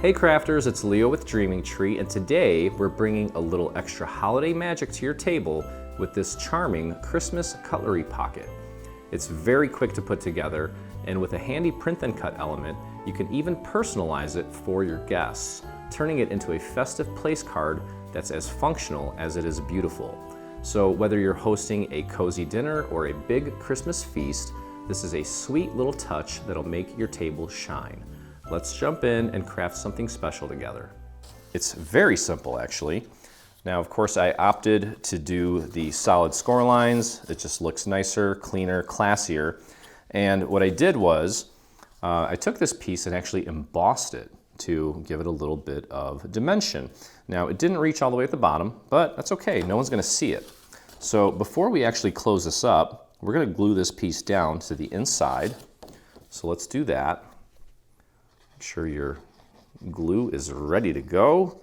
Hey crafters, it's Leo with Dreaming Tree, and today we're bringing a little extra holiday magic to your table with this charming Christmas cutlery pocket. It's very quick to put together, and with a handy print and cut element, you can even personalize it for your guests, turning it into a festive place card that's as functional as it is beautiful. So whether you're hosting a cozy dinner or a big Christmas feast, this is a sweet little touch that'll make your table shine. Let's jump in and craft something special together. It's very simple, actually. Now, of course, I opted to do the solid score lines. It just looks nicer, cleaner, classier. And what I did was, I took this piece and actually embossed it to give it a little bit of dimension. Now, it didn't reach all the way at the bottom, but that's okay. No one's gonna see it. So before we actually close this up, we're gonna glue this piece down to the inside. So let's do that. Make sure your glue is ready to go.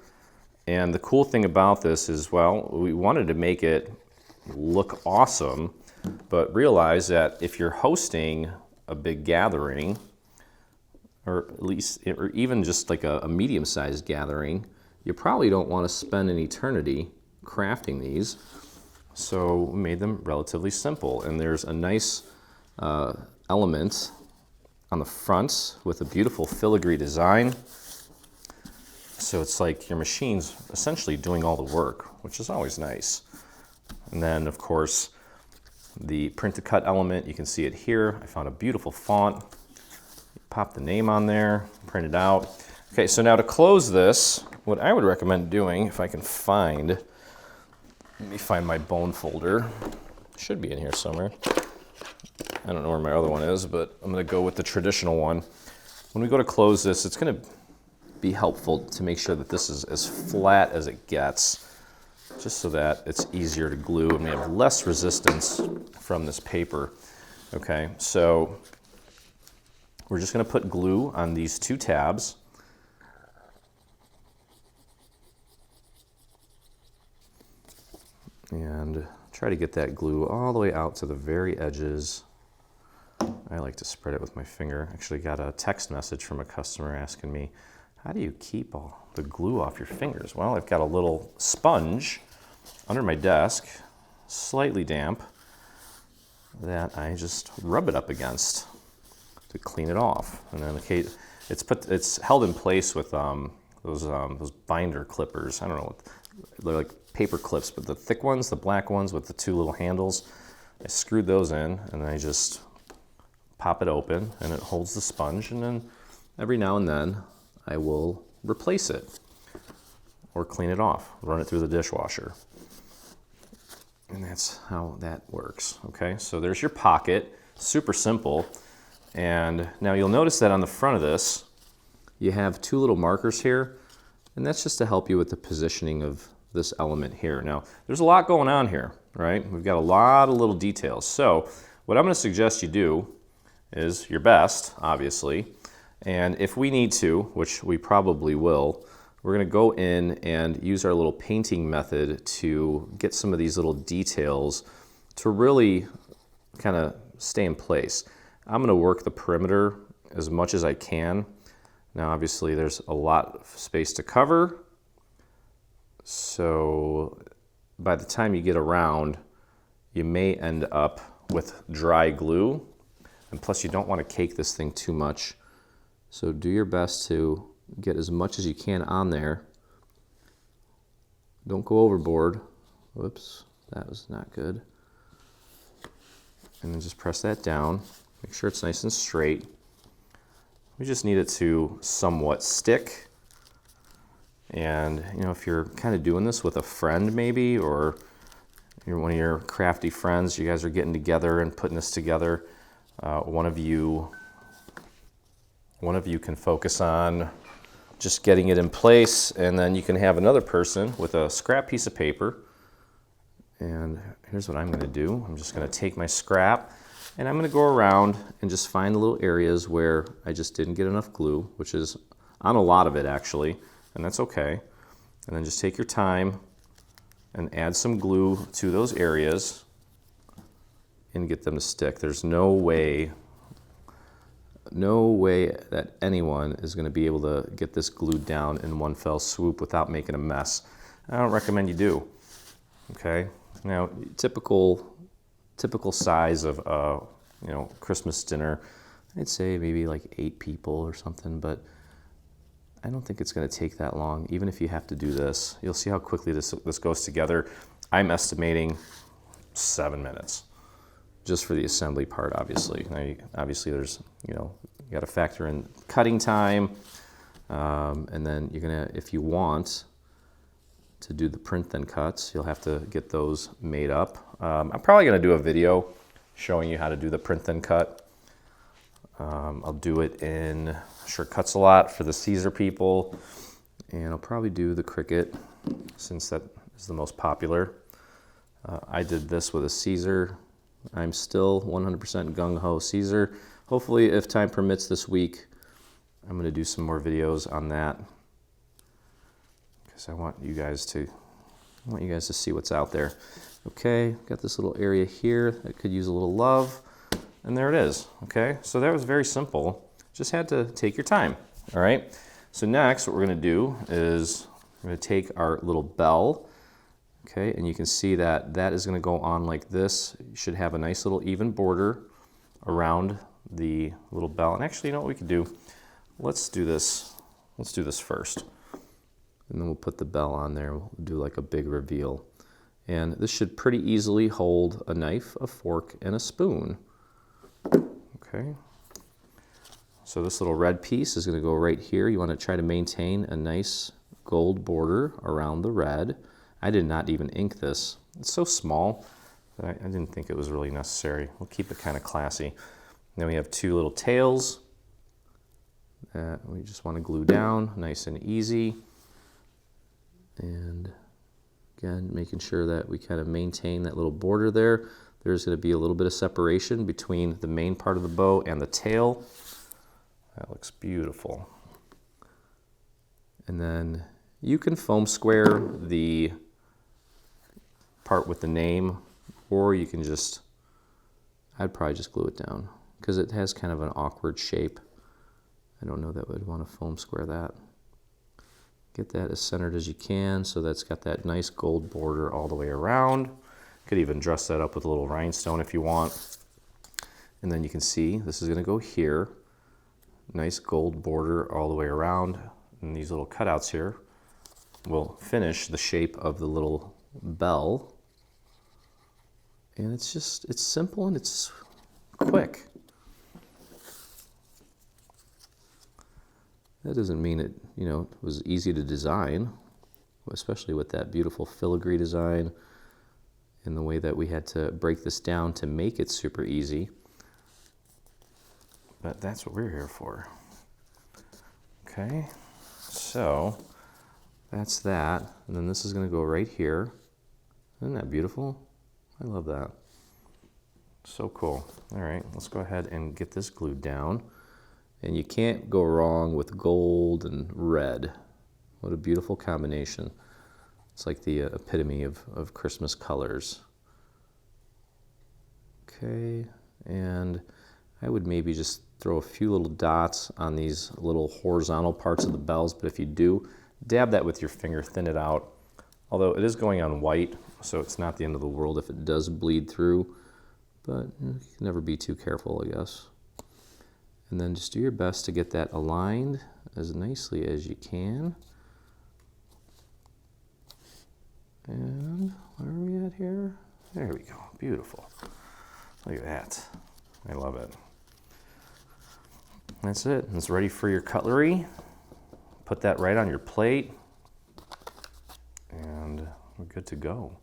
And the cool thing about this is, well, we wanted to make it look awesome, but realize that if you're hosting a big gathering, or at least, or even just like a medium-sized gathering, you probably don't want to spend an eternity crafting these. So we made them relatively simple. And there's a nice element on the front with a beautiful filigree design. So it's like your machine's essentially doing all the work, which is always nice. And then, of course, the print to cut element, you can see it here. I found a beautiful font. Pop the name on there, print it out. Okay, so now to close this, what I would recommend doing, if I can find, let me find my bone folder. It should be in here somewhere. I don't know where my other one is, but I'm gonna go with the traditional one. When we go to close this, it's gonna be helpful to make sure that this is as flat as it gets, just so that it's easier to glue and we have less resistance from this paper. Okay, so we're just gonna put glue on these two tabs. And try to get that glue all the way out to the very edges. I like to spread it with my finger. Actually got a text message from a customer asking me, how do you keep all the glue off your fingers? Well, I've got a little sponge under my desk, slightly damp, that I just rub it up against to clean it off. And then it's held in place with those binder clippers. I don't know, they're like paper clips, but the thick ones, the black ones with the two little handles. I screwed those in and then I just pop it open and it holds the sponge, and then every now and then I will replace it or clean it off, run it through the dishwasher. And that's how that works, okay? So there's your pocket, super simple. And now you'll notice that on the front of this, you have two little markers here, and that's just to help you with the positioning of this element here. Now, there's a lot going on here, right? We've got a lot of little details. So what I'm gonna suggest you do is your best, obviously. And if we need to, which we probably will, we're gonna go in and use our little painting method to get some of these little details to really kind of stay in place. I'm gonna work the perimeter as much as I can. Now, obviously, there's a lot of space to cover. So by the time you get around, you may end up with dry glue. And plus, you don't want to cake this thing too much. So do your best to get as much as you can on there. Don't go overboard. Whoops, that was not good. And then just press that down. Make sure it's nice and straight. We just need it to somewhat stick. And you know, if you're kind of doing this with a friend maybe, or you're one of your crafty friends, you guys are getting together and putting this together, one of you can focus on just getting it in place, and then you can have another person with a scrap piece of paper. And here's what I'm gonna do. I'm just gonna take my scrap and I'm gonna go around and just find the little areas where I just didn't get enough glue, which is on a lot of it actually, and that's okay. And then just take your time and add some glue to those areas and get them to stick. There's no way no way that anyone is going to be able to get this glued down in one fell swoop without making a mess. I don't recommend you do. Okay, now typical size of Christmas dinner, I'd say maybe like 8 people or something, but I don't think it's going to take that long. Even if you have to do this, you'll see how quickly this goes together. I'm estimating 7 minutes just for the assembly part, obviously. Now, obviously there's, you got to factor in cutting time, and then you're gonna, if you want to do the print then cuts, you'll have to get those made up. I'm probably gonna do a video showing you how to do the print then cut. I'll do it in Sure Cuts a Lot for the Caesar people, and I'll probably do the Cricut since that is the most popular. I did this with a Caesar. I'm still 100% gung-ho Caesar. Hopefully, if time permits this week, I'm going to do some more videos on that because I want you guys to see what's out there. Okay, got this little area here that could use a little love, and there it is. Okay, so that was very simple. Just had to take your time. All right. So next, what we're going to do is we're going to take our little bell. Okay, and you can see that that is going to go on like this. You should have a nice little even border around the little bell. And actually, you know what we could do? Let's do this. Let's do this first. And then we'll put the bell on there. We'll do like a big reveal. And this should pretty easily hold a knife, a fork, and a spoon. Okay. So this little red piece is going to go right here. You want to try to maintain a nice gold border around the red. I did not even ink this. It's so small that I didn't think it was really necessary. We'll keep it kind of classy. Then we have 2 little tails that we just want to glue down, nice and easy. And again, making sure that we kind of maintain that little border there. There's going to be a little bit of separation between the main part of the bow and the tail. That looks beautiful. And then you can foam square the part with the name, or you can just, I'd probably just glue it down because it has kind of an awkward shape. I don't know that I would want to foam square that. Get that as centered as you can so that's got that nice gold border all the way around. Could even dress that up with a little rhinestone if you want. And then you can see this is going to go here. Nice gold border all the way around. And these little cutouts here will finish the shape of the little bell. And it's just, it's simple and it's quick. That doesn't mean it, was easy to design, especially with that beautiful filigree design and the way that we had to break this down to make it super easy. But that's what we're here for. Okay, so that's that. And then this is going to go right here. Isn't that beautiful? I love that. So cool. All right, let's go ahead and get this glued down. And you can't go wrong with gold and red. What a beautiful combination. It's like the epitome of Christmas colors. Okay, and I would maybe just throw a few little dots on these little horizontal parts of the bells, but if you do, dab that with your finger, thin it out. Although it is going on white, so it's not the end of the world if it does bleed through, but you can never be too careful, I guess. And then just do your best to get that aligned as nicely as you can. And where are we at here? There we go, beautiful. Look at that, I love it. That's it, it's ready for your cutlery. Put that right on your plate, and we're good to go.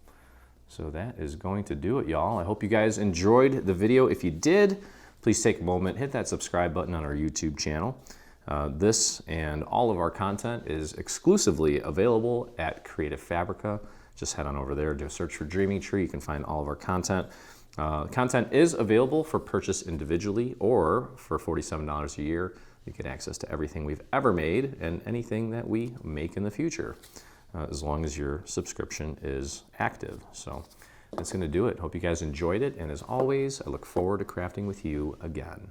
So that is going to do it, y'all. I hope you guys enjoyed the video. If you did, please take a moment, hit that subscribe button on our YouTube channel. This and all of our content is exclusively available at Creative Fabrica. Just head on over there, do a search for Dreaming Tree. You can find all of our content. Content is available for purchase individually or for $47 a year. You get access to everything we've ever made and anything that we make in the future, as long as your subscription is active. So that's going to do it. Hope you guys enjoyed it. And as always, I look forward to crafting with you again.